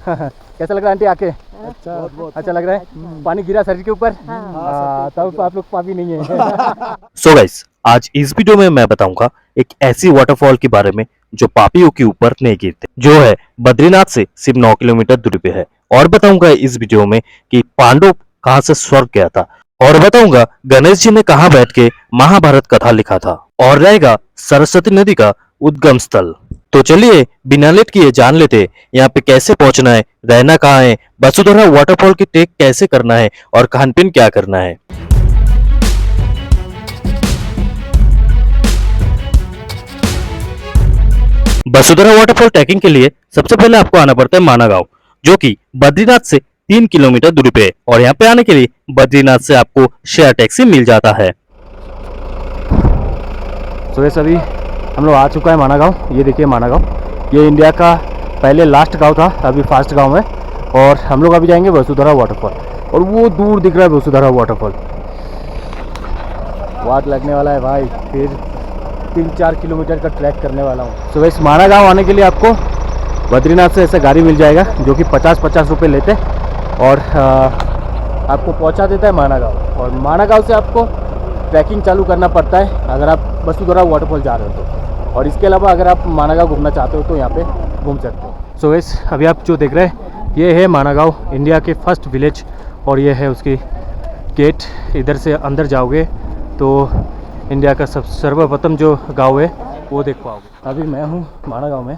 कैसा लग रहा है आंटी आके? अच्छा, बहुत अच्छा लग रहा है। पानी गिरा शरीर के ऊपर? तब आप लोग पापी नहीं है। सो गाइस, आज इस वीडियो में मैं बताऊंगा एक ऐसी वाटरफॉल के बारे में जो पापियों के ऊपर नहीं गिरते, जो है बद्रीनाथ से सिर्फ 9 किलोमीटर दूरी पे है। और बताऊंगा इस वीडियो में कि पांडव कहां से स्वर्ग गया था, और बताऊंगा गणेश जी ने कहां बैठ के महाभारत कथा लिखा था, और रहेगा सरस्वती नदी का उद्गम स्थल। तो चलिए बिना लेट किए जान लेते यहाँ पे कैसे पहुंचना है, रहना कहाँ है, वसुधरा वाटरफॉल की ट्रेक कैसे करना है और खान पीन क्या करना है। वसुधरा वाटरफॉल ट्रैकिंग के लिए सबसे पहले आपको आना पड़ता है माना गांव, जो कि बद्रीनाथ से 3 किलोमीटर दूरी पे है। और यहाँ पे आने के लिए बद्रीनाथ से आपको शेयर टैक्सी मिल जाता है। सुबह सभी हम लोग आ चुका है माना गांव। ये देखिए माना गांव, ये इंडिया का पहले लास्ट गांव था, अभी फास्ट गांव है। और हम लोग अभी जाएंगे वसुधरा वाटरफॉल, और वो दूर दिख रहा है वसुधरा वाटरफॉल। वाट लगने वाला है भाई, फिर 3-4 किलोमीटर का ट्रैक करने वाला हूँ। सुबह इस माना गांव आने के लिए आपको बद्रीनाथ से ऐसा गाड़ी मिल जाएगा जो कि 50-50 रुपये लेते, और आपको पहुँचा देता है माना गांव। और माना गांव से आपको ट्रैकिंग चालू करना पड़ता है अगर आप वसुधरा वाटरफॉल जा रहे हो तो। और इसके अलावा अगर आप माना गांव घूमना चाहते हो तो यहाँ पे घूम सकते हो। सो वैस अभी आप जो देख रहे हैं ये है माना गांव, इंडिया के फर्स्ट विलेज, और ये है उसकी गेट। इधर से अंदर जाओगे तो इंडिया का सर्वप्रथम जो गांव है वो देख पाओगे। अभी मैं हूँ माना गांव में।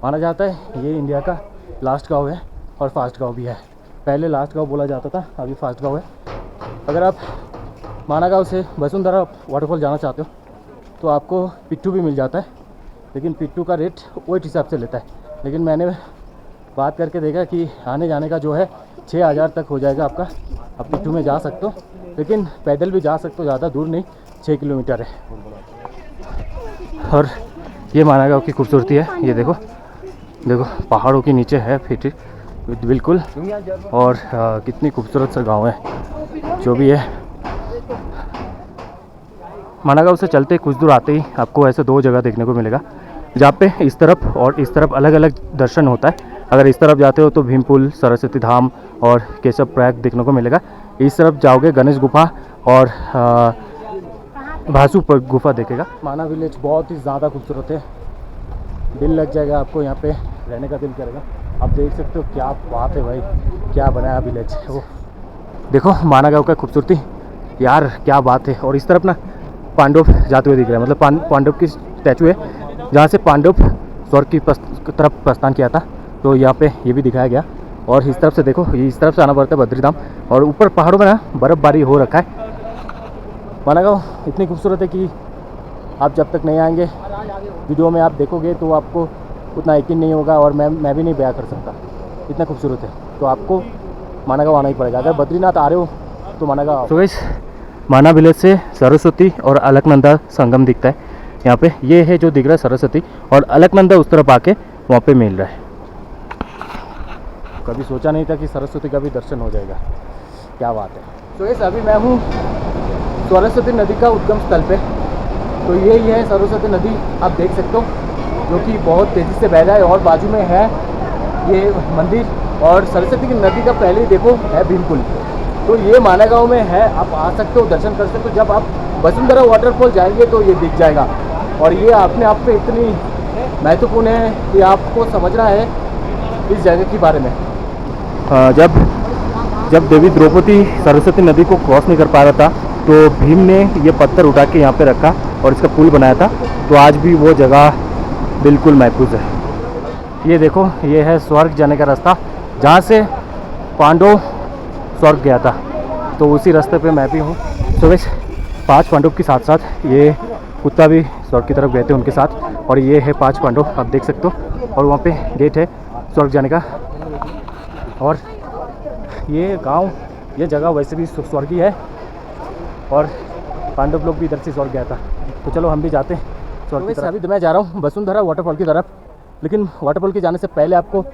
माना जाता है ये इंडिया का लास्ट गांव है और फास्ट गांव भी है। पहले लास्ट गांव बोला जाता था, अभी फास्ट गांव है। अगर आप माना गांव से वसुंधरा वाटरफॉल जाना चाहते हो तो आपको पिट्ठू भी मिल जाता है, लेकिन पिट्ठू का रेट वेट हिसाब से लेता है। लेकिन मैंने बात करके देखा कि आने जाने का जो है 6,000 तक हो जाएगा आपका। आप पिट्ठू में जा सकते हो, लेकिन पैदल भी जा सकते हो, ज़्यादा दूर नहीं, 6 किलोमीटर है। और ये माना गांव की खूबसूरती है, ये देखो देखो पहाड़ों के नीचे है फिर बिल्कुल। और कितनी खूबसूरत सा गांव है जो भी है। माना गांव से चलते कुछ दूर आते ही आपको ऐसे 2 जगह देखने को मिलेगा, जहाँ पे इस तरफ और इस तरफ अलग अलग दर्शन होता है। अगर इस तरफ जाते हो तो भीमपुल, सरस्वती धाम और केशव प्रयाग देखने को मिलेगा। इस तरफ जाओगे गणेश गुफा और भासु गुफा देखेगा। माना विलेज बहुत ही ज़्यादा खूबसूरत है, दिल लग जाएगा आपको, यहाँ पे रहने का दिल करेगा। आप देख सकते हो क्या बात है भाई, क्या बनाया विलेज। वो देखो माना गाँव का खूबसूरती यार, क्या बात है। और इस तरफ ना पांडव जाते हुए दिख रहे हैं, मतलब पांडव की स्टैचू है जहाँ से पांडव स्वर्ग की तरफ प्रस्थान किया था, तो यहाँ पे ये भी दिखाया गया। और इस तरफ से देखो, इस तरफ से आना पड़ता है बद्रीधाम, और ऊपर पहाड़ों में ना बर्फ़बारी हो रखा है। माना गाँव इतनी खूबसूरत है कि आप जब तक नहीं आएंगे, वीडियो में आप देखोगे तो आपको उतना यकीन नहीं होगा, और मैं भी नहीं बयां कर सकता, इतना खूबसूरत है। तो आपको माना गाँव आना ही पड़ेगा। अगर बद्रीनाथ आ रहे हो तो माना गाँव। तो गाइस माना विलेज से सरस्वती और अलकनंदा संगम दिखता है यहाँ पे। ये है जो दिख रहा है सरस्वती, और अलकनंदा उस तरफ आके वहाँ पे मिल रहा है। कभी सोचा नहीं था कि सरस्वती का भी दर्शन हो जाएगा, क्या बात है। तो ये अभी मैं हूँ सरस्वती नदी का उद्गम स्थल पे। तो यही है सरस्वती नदी, आप देख सकते हो, जो कि बहुत तेज़ी से बह रहा है। और बाजू में है ये मंदिर, और सरस्वती की नदी का पहले ही देखो है भीमपुल। तो ये माना गाँव में है, आप आ सकते हो, दर्शन कर सकते हो। जब आप वसुंधरा वाटरफॉल जाएंगे तो ये दिख जाएगा। और ये अपने आप में इतनी महत्वपूर्ण है कि आपको समझना है इस जगह के बारे में। जब देवी द्रौपदी सरस्वती नदी को क्रॉस नहीं कर पा रहा था, तो भीम ने ये पत्थर उठा के यहाँ पे रखा और इसका पुल बनाया था। तो आज भी वो जगह बिल्कुल महफूज है। ये देखो, ये है स्वर्ग जाने का रास्ता, जहाँ से पांडव स्वर्ग गया था। तो उसी रास्ते पे मैं भी हूँ। तो वैसे 5 पांडव के साथ साथ ये कुत्ता भी स्वर्ग की तरफ गए थे उनके साथ। और ये है 5 पांडव, आप देख सकते हो। और वहाँ पे गेट है स्वर्ग जाने का। और ये गांव, ये जगह वैसे भी स्वर्गीय है, और पांडव लोग भी इधर से स्वर्ग गया था। तो चलो हम भी जाते हैं स्वर्ग की तरफ। अभी तो मैं जा रहा हूँ वसुंधरा वाटरफॉल की तरफ, लेकिन वाटरफॉल के जाने से पहले आपको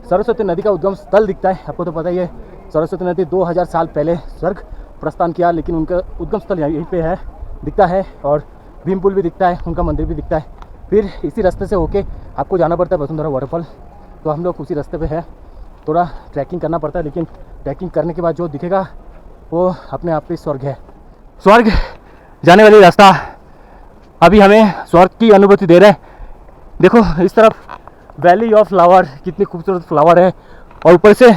सरस्वती नदी का उद्गम स्थल दिखता है। आपको तो पता ही है, सरस्वती नदी 2000 साल पहले स्वर्ग प्रस्थान किया, लेकिन उनका उद्गम स्थल यहीं पे है, दिखता है। और भीमपुल भी दिखता है, उनका मंदिर भी दिखता है। फिर इसी रास्ते से होके आपको जाना पड़ता है वसुंधरा वाटरफॉल। तो हम लोग उसी रास्ते पे है। थोड़ा ट्रैकिंग करना पड़ता है, लेकिन ट्रैकिंग करने के बाद जो दिखेगा वो अपने आप पे स्वर्ग है। स्वर्ग जाने वाली रास्ता अभी हमें स्वर्ग की अनुभूति दे रहा है। देखो इस तरफ वैली ऑफ फ्लावर, कितनी खूबसूरत फ्लावर है, और ऊपर से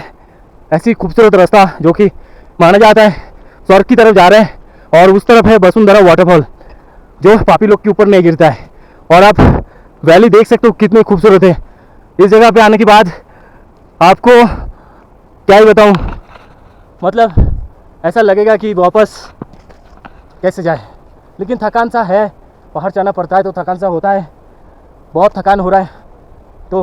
ऐसी खूबसूरत रास्ता जो कि माना जाता है स्वर्ग की तरफ जा रहे हैं। और उस तरफ है वसुंधरा वाटरफॉल जो पापी लोग के ऊपर नहीं गिरता है। और आप वैली देख सकते हो कितनी खूबसूरत है। इस जगह पे आने के बाद आपको क्या ही बताऊं, मतलब ऐसा लगेगा कि वापस कैसे जाए। लेकिन थकान सा है, पहाड़ चढ़ना पड़ता है तो थकान सा होता है, बहुत थकान हो रहा है। तो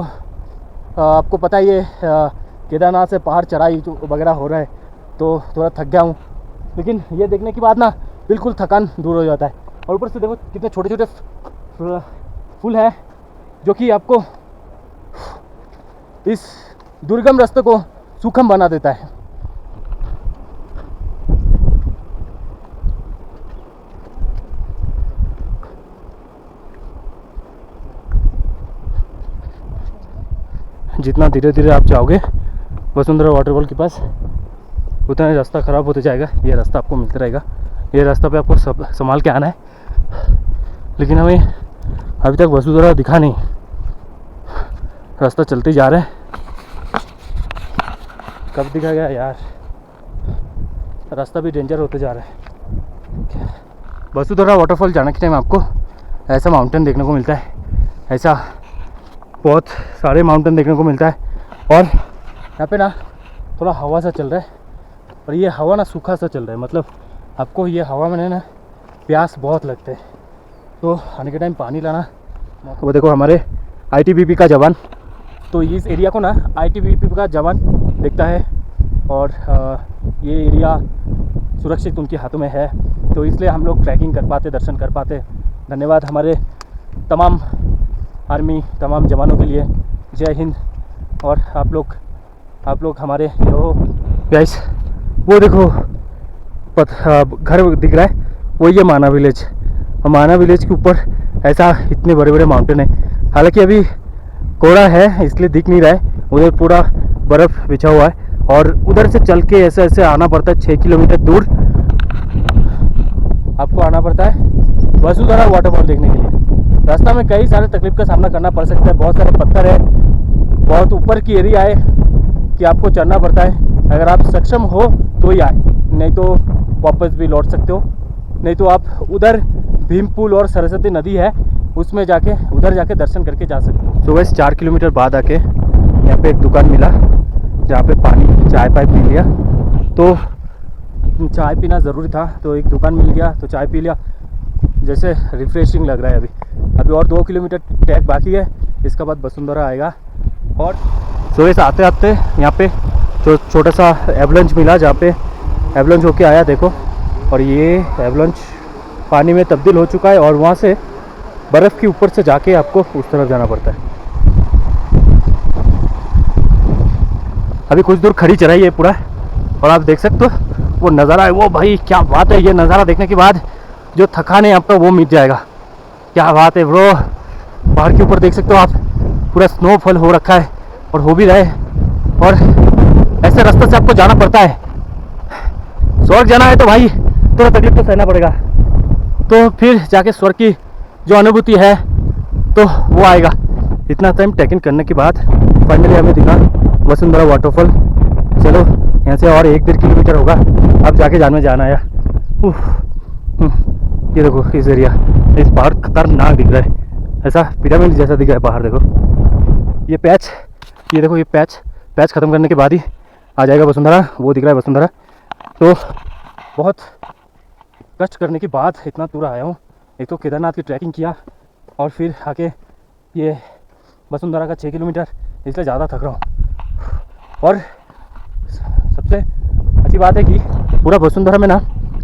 आपको पता ही है केदारनाथ से पहाड़ चढ़ाई जो वगैरह हो रहा है तो थोड़ा थक गया हूँ। लेकिन ये देखने के बाद ना बिल्कुल थकान दूर हो जाता है। और ऊपर से देखो कितने छोटे छोटे फूल हैं जो कि आपको इस दुर्गम रास्ते को सुखम बना देता है। जितना धीरे धीरे आप जाओगे वसुंधरा वाटरफॉल के पास, उतना ही रास्ता ख़राब होते जाएगा। ये रास्ता आपको मिलता रहेगा, ये रास्ता पे आपको सब संभाल के आना है। लेकिन हमें अभी तक वसुंधरा दिखा नहीं, रास्ता चलते जा रहे हैं। कब दिखाएगा यार, रास्ता भी डेंजर होते जा रहा है। वसुंधरा वाटरफॉल जाने के टाइम आपको ऐसा माउंटेन देखने को मिलता है, ऐसा बहुत सारे माउंटेन देखने को मिलता है। और यहाँ पे ना थोड़ा हवा सा चल रहा है, और ये हवा ना सूखा सा चल रहा है, मतलब आपको ये हवा में ना प्यास बहुत लगता है, तो आने के टाइम पानी लाना। वो देखो हमारे आईटीबीपी का जवान, तो इस एरिया को ना आईटीबीपी का जवान देखता है, और ये एरिया सुरक्षित उनके हाथों में है, तो इसलिए हम लोग ट्रैकिंग कर पाते, दर्शन कर पाते। धन्यवाद हमारे तमाम आर्मी, तमाम जवानों के लिए। जय हिंद। और आप लोग हमारे हीरो गाइस। वो देखो घर दिख रहा है, वो ये माना विलेज, और माना विलेज के ऊपर ऐसा इतने बड़े बड़े माउंटेन है। हालांकि अभी कोहरा है इसलिए दिख नहीं रहा है, उधर पूरा बर्फ़ बिछा हुआ है, और उधर से चल के ऐसे ऐसे आना पड़ता है। 6 किलोमीटर दूर आपको आना पड़ता है वसुंधरा वाटरफॉल देखने के लिए। रास्ता में कई सारे तकलीफ का सामना करना पड़ सकता है, बहुत सारे पत्थर है, बहुत ऊपर की एरिया है कि आपको चढ़ना पड़ता है। अगर आप सक्षम हो तो ही आए, नहीं तो वापस भी लौट सकते हो। नहीं तो आप उधर भीम पुल और सरस्वती नदी है, उसमें जाके उधर जाके दर्शन करके जा सकते हो। सुबह से 4 किलोमीटर बाद आके यहाँ पे एक दुकान मिला जहाँ पे पानी चाय पाई पी लिया। तो चाय पीना ज़रूरी था, तो एक दुकान मिल गया तो चाय पी लिया, जैसे रिफ्रेशिंग लग रहा है। अभी और 2 किलोमीटर ट्रैक बाकी है, इसके बाद वसुंधरा आएगा। और सुबह से आते आते यहाँ पे छोटा सा एवलंच मिला, जहाँ पे एवलंच होके आया देखो, और ये एवलंच पानी में तब्दील हो चुका है, और वहाँ से बर्फ़ के ऊपर से जाके आपको उस तरफ जाना पड़ता है। अभी कुछ दूर खड़ी चढ़ाई है पूरा, और आप देख सकते हो वो नज़ारा है। वो भाई क्या बात है, ये नज़ारा देखने के बाद जो थकान है आपका वो मिट जाएगा। क्या बात है ब्रो, पहाड़ के ऊपर देख सकते हो आप, पूरा स्नोफॉल हो रखा है और हो भी रहा है, और ऐसे रास्ते से आपको जाना पड़ता है। स्वर्ग जाना है तो भाई थोड़ा तकलीफ तो सहना पड़ेगा, तो फिर जाके स्वर्ग की जो अनुभूति है तो वो आएगा। इतना टाइम ट्रैकिंग करने के बाद फाइनली हमें दिखा वसुंधरा वाटरफॉल। चलो यहाँ से और 1-1.5 किलोमीटर होगा, अब जाके जान में जाना है। ये देखो इस एरिया, इस पहाड़ खतरनाक दिख रहा है, ऐसा पिरामिड जैसा दिख रहा है पहाड़। देखो ये पैच, ये देखो ये पैच ख़त्म करने के बाद ही आ जाएगा वसुंधरा, वो दिख रहा है वसुंधरा। तो बहुत कष्ट करने के बाद इतना दूर आया हूँ। एक तो केदारनाथ की ट्रैकिंग किया, और फिर आके ये वसुंधरा का 6 किलोमीटर, इसलिए ज़्यादा थक रहा हूँ। और सबसे अच्छी बात है कि पूरा वसुंधरा में ना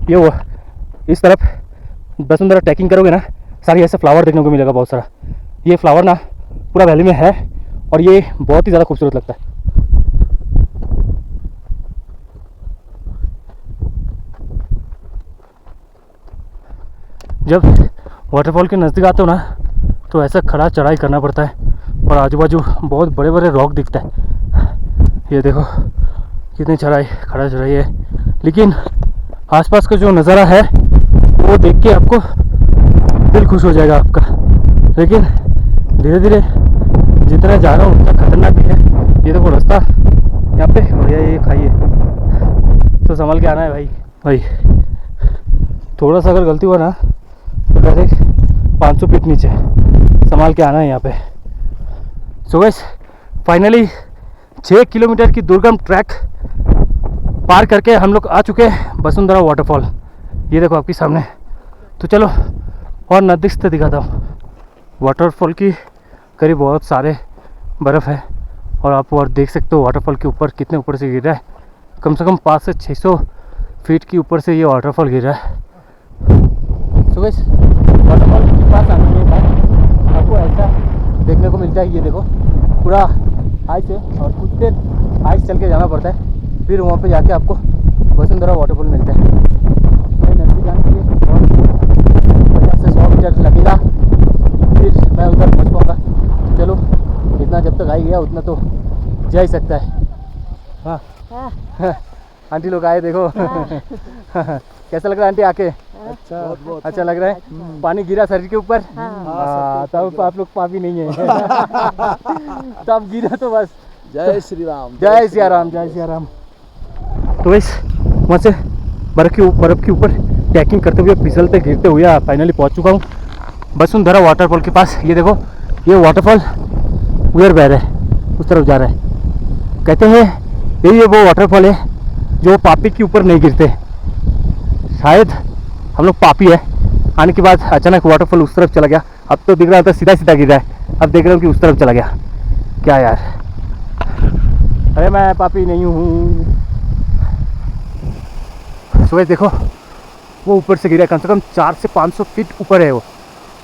ये वो इस तरफ वसुंधरा ट्रैकिंग करोगे ना, सारी ऐसे फ्लावर देखने को मिलेगा बहुत सारा। ये फ्लावर ना पूरा वैली में है, और ये बहुत ही ज़्यादा खूबसूरत लगता है। जब वाटरफॉल के नज़दीक आते हो ना तो ऐसा खड़ा चढ़ाई करना पड़ता है, और आजू बाजू बहुत बड़े बड़े रॉक दिखता है। ये देखो कितनी चढ़ाई खड़ा चढ़ाई है, लेकिन आसपास का जो नज़ारा है वो देख के आपको दिल खुश हो जाएगा आपका। लेकिन धीरे धीरे जितना जा रहा हूँ उतना खतरनाक भी है। ये देखो रास्ता यहाँ पे बढ़िया, ये खाइए तो संभाल के आना है भाई। थोड़ा सा अगर गलती हुआ ना तो डायरेक्ट 500 फीट नीचे संभाल के आना है यहाँ पे। सो गाइस फाइनली 6 किलोमीटर की दुर्गम ट्रैक पार करके हम लोग आ चुके हैं वसुंधरा वाटरफॉल। ये देखो आपके सामने। तो चलो और नज़दीक से दिखाता हूँ। वाटरफॉल की करीब बहुत सारे बर्फ़ है और आप और देख सकते हो वाटरफॉल के ऊपर कितने ऊपर से गिर रहा है। कम से कम 500 से 600 फीट के ऊपर से ये वाटरफॉल गिर रहा है। सो गाइस वाटरफॉल के पास आने के बाद आपको ऐसा देखने को मिलता है। ये देखो पूरा हाइट है और कुछ देर हाइट चल के जाना पड़ता है, फिर वहाँ पे जाके आपको वसुंधरा वाटरफॉल मिलता है। नजदीक जाने के लिए 50 से 100 मीटर लगेगा, फिर मैं उधर पहुँच पाऊँगा। चलो इतना जब तक आ ही गया उतना तो जा ही सकता है। हाँ आंटी लोग आए देखो। कैसा लग रहा है आंटी आके? अच्छा लग रहा है। पानी गिरा शरीर के ऊपर। तब आप लोग पापी नहीं है। तब गिरा तो बस। जय श्री राम, जय सिया राम, जय सिया राम। तो बस वहाँ से बर्फ़ के ऊपर ट्रैकिंग करते हुए फिसलते गिरते हुए फाइनली पहुँच चुका हूँ वसुंधरा वाटरफॉल के पास। ये देखो ये वाटरफॉल उधर बह रहा है, उस तरफ जा रहा है। कहते हैं ये वो वाटरफॉल है जो पापी के ऊपर नहीं गिरते। शायद हम लोग पापी है, आने के बाद अचानक वाटरफॉल उस तरफ चला गया। अब तो दिख रहा था सीधा सीधा गिर रहा है, अब देख रहा हूँ कि उस तरफ चला गया। क्या यार, अरे मैं पापी नहीं हूँ। सुबह देखो वो ऊपर से गिरा है, कम से कम 400 से 500 फीट ऊपर है वो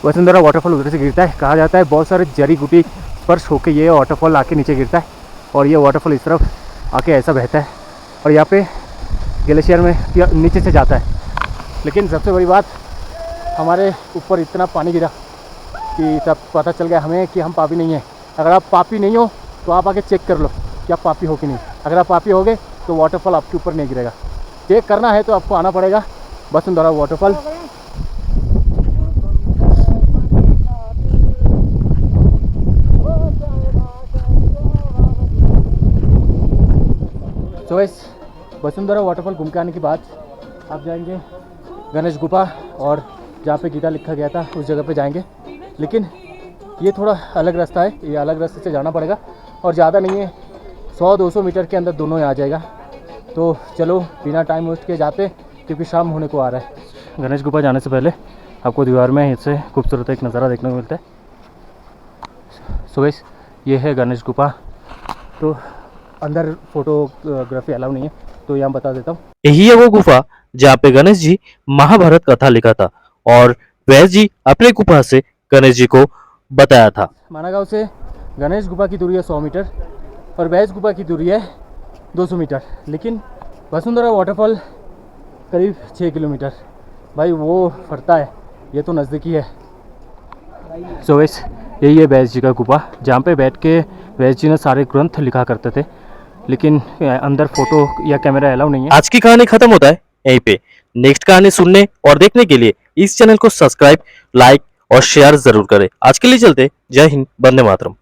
वसुंधरा वाटरफॉल। उधर से गिरता है। कहा जाता है बहुत सारे जड़ी बूटी स्पर्श होकर ये वाटरफॉल आके नीचे गिरता है और ये वाटरफॉल इस तरफ आके ऐसा बहता है और यहाँ पे ग्लेशियर में नीचे से जाता है। लेकिन सबसे बड़ी बात, हमारे ऊपर इतना पानी गिरा कि तब पता चल गया हमें कि हम पापी नहीं हैं। अगर आप पापी नहीं हो तो आप आके चेक कर लो कि आप पापी हो कि नहीं। अगर आप पापी होगे तो वाटरफॉल आपके ऊपर नहीं गिरेगा। चेक करना है तो आपको आना पड़ेगा वसुंधरा वाटरफॉल। तो इस वसुंधरा वाटरफॉल घूम के आने के बाद आप जाएंगे गणेश गुफा और जहाँ पे गीता लिखा गया था उस जगह पे जाएंगे। लेकिन ये थोड़ा अलग रास्ता है, ये अलग रास्ते से जाना पड़ेगा और ज़्यादा नहीं है, 100-200 मीटर के अंदर दोनों आ जाएगा। तो चलो बिना टाइम वेस्ट के जाते क्योंकि शाम होने को आ रहा है। गणेश गुफा जाने से पहले आपको दीवार में इससे खूबसूरत एक नज़ारा देखने को मिलता है। सो गाइस ये है गणेश गुफा। तो अंदर फोटोग्राफी अलाउ नहीं है तो यहाँ बता देता हूँ। यही है वो गुफा जहाँ पे गणेश जी महाभारत कथा लिखा था और व्यास जी अपने गुफा से गणेश जी को बताया था। माना गांव से गणेश गुफा की दूरी है 100 मीटर और व्यास गुफा की दूरी है 200 मीटर। लेकिन वसुंधरा वाटरफॉल करीब 6 किलोमीटर। भाई वो फरता है, ये तो नज़दीकी है। सो वैस यही है व्यास जी का गुफा जहाँ पे बैठ के व्यास जी ने सारे ग्रंथ लिखा करते थे। लेकिन अंदर फोटो या कैमरा अलाउ नहीं है। आज की कहानी खत्म होता है यहीं पे। नेक्स्ट कहानी सुनने और देखने के लिए इस चैनल को सब्सक्राइब, लाइक और शेयर जरूर करें। आज के लिए चलते। जय हिंद, वंदे मातरम।